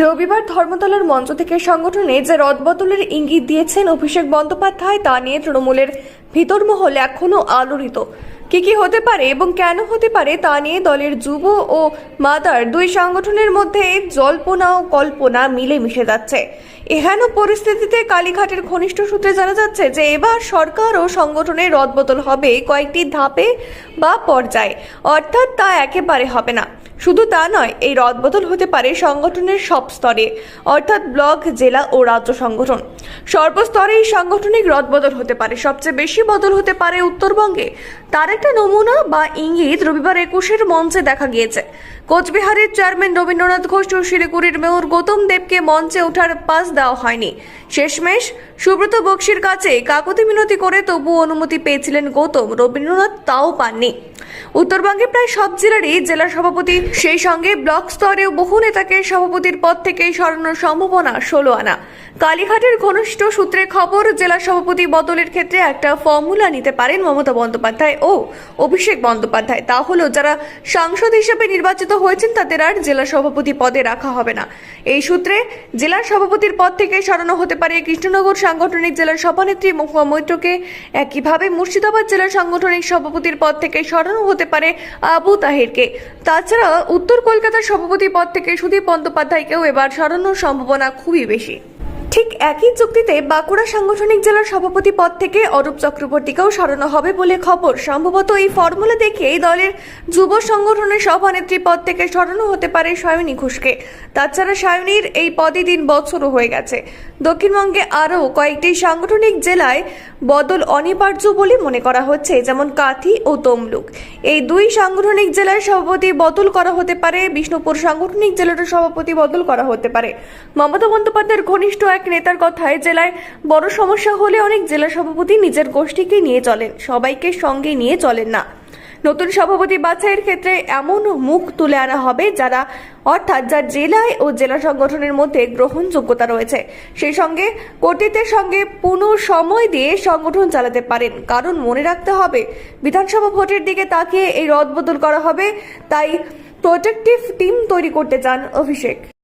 রবিবার ধর্মতলার মঞ্চ থেকে সংগঠনে যে রদবদলের ইঙ্গিত দিয়েছেন অভিষেক বন্দ্যোপাধ্যায় তা নিয়ে তৃণমূলের ভিতরমহল এখনো আলোড়িত। কি হতে পারে এবং কেন হতে পারে তা নিয়ে দলের যুব ও মাদার দুই সংগঠনের মধ্যে জল্পনা ও কল্পনা মিলে মিশে যাচ্ছে। এহেন পরিস্থিতিতে কালীঘাটের ঘনিষ্ঠ সূত্রে জানা যাচ্ছে যে এবার সরকার ও সংগঠনের রদবদল হবে কয়েকটি ধাপে বা পর্যায়ে, অর্থাৎ তা একেবারে হবে না। শুধু তা নয়, এই রদবদল হতে পারে সংগঠনের সব স্তরে, অর্থাৎ ব্লক, জেলা ও রাজ্য সংগঠন সর্বস্তরে এই সাংগঠনিক রদবদল হতে পারে। সবচেয়ে বেশি বদল হতে পারে উত্তরবঙ্গে। তার একটা নমুনা বা ইঙ্গিত রবিবার 21-এর মঞ্চে দেখা গিয়েছে। কোচবিহারের চেয়ারম্যান রবীন্দ্রনাথ ঘোষ ও শিলিগুড়ির মেয়র গৌতম দেবকে মঞ্চে ওঠার পাস দেওয়া হয়নি। শেষমেশ সুব্রত বক্সির কাছে কাকুতি মিনতি করে তবু অনুমতি পেয়েছিলেন গৌতম, রবীন্দ্রনাথ তাও পাননি। উত্তরবঙ্গে প্রায় সব জেলারই জেলা সভাপতি, সেই সঙ্গে ব্লক স্তরেও বহু নেতাকে সভাপতির পদ থেকে সরানোর সম্ভাবনা 16 আনা। কালীঘাটের ঘনিষ্ঠ সূত্রে খবর, জেলা সভাপতি বদলের ক্ষেত্রে একটা ফর্মুলা নিতে পারেন মমতা বন্দ্যোপাধ্যায় ও অভিষেক বন্দ্যোপাধ্যায়। তা হলো, যারা সাংসদ হিসেবে নির্বাচিত হয়েছেন তাদের আর জেলা সভাপতি পদে রাখা হবে না। এই সূত্রে জেলা সভাপতির পদ থেকে সরানো হতে পারে কৃষ্ণনগর সাংগঠনিক জেলার সভানেত্রী মহুয়া মৈত্রকে। একইভাবে মুর্শিদাবাদ জেলার সাংগঠনিক সভাপতির পদ থেকে সরানো হতে পারে আবু তাহেরকে। তাছাড়া উত্তর কলকাতার সভাপতি পদ থেকে সুদীপ বন্দ্যোপাধ্যায়কেও এবার সরানোর সম্ভাবনা খুবই বেশি। ঠিক একই যুক্তিতে বাঁকুড়া সাংগঠনিক জেলার সভাপতি পদ থেকে অরূপ চক্রবর্তীকেও সরানো হবে বলে খবর। সম্ভবত এই ফর্মুলা দেখেই দলের যুব সংগঠনের সভানেত্রী পদ থেকে সরানো হতে পারে সায়নী ঘোষকে। তাছাড়া সায়নীর এই পদে 3 বছরও হয়ে গেছে। দক্ষিণবঙ্গে আরও কয়েকটি সাংগঠনিক জেলায় বদল অনিবার্য বলে মনে করা হচ্ছে, যেমন কাঁথি ও তমলুক। এই দুই সাংগঠনিক জেলার সভাপতি বদল করা হতে পারে। বিষ্ণুপুর সাংগঠনিক জেলার সভাপতি বদল করা হতে পারে। মমতা বন্দ্যোপাধ্যায়ের ঘনিষ্ঠ এক নেতার কথায়, জেলায় বড় সমস্যা হলে অনেক জেলা সভাপতি নিজের গোষ্ঠীকে নিয়ে চলেন, সবাইকে সঙ্গে নিয়ে চলেন না। নতুন সভাপতি বাছাইয়ের ক্ষেত্রে এমন মুখ তুলে আনা হবে যারা, অর্থাৎ যার জেলায় ও জেলা সংগঠনের মধ্যে গ্রহণযোগ্যতা রয়েছে, সেই সঙ্গে কর্তৃত্বের সঙ্গে পুনঃ সময় দিয়ে সংগঠন চালাতে পারেন। কারণ মনে রাখতে হবে, বিধানসভা ভোটের দিকে তাকিয়ে এই রদবদল করা হবে। তাই প্রোটেক্টিভ টিম তৈরি করতে চান অভিষেক।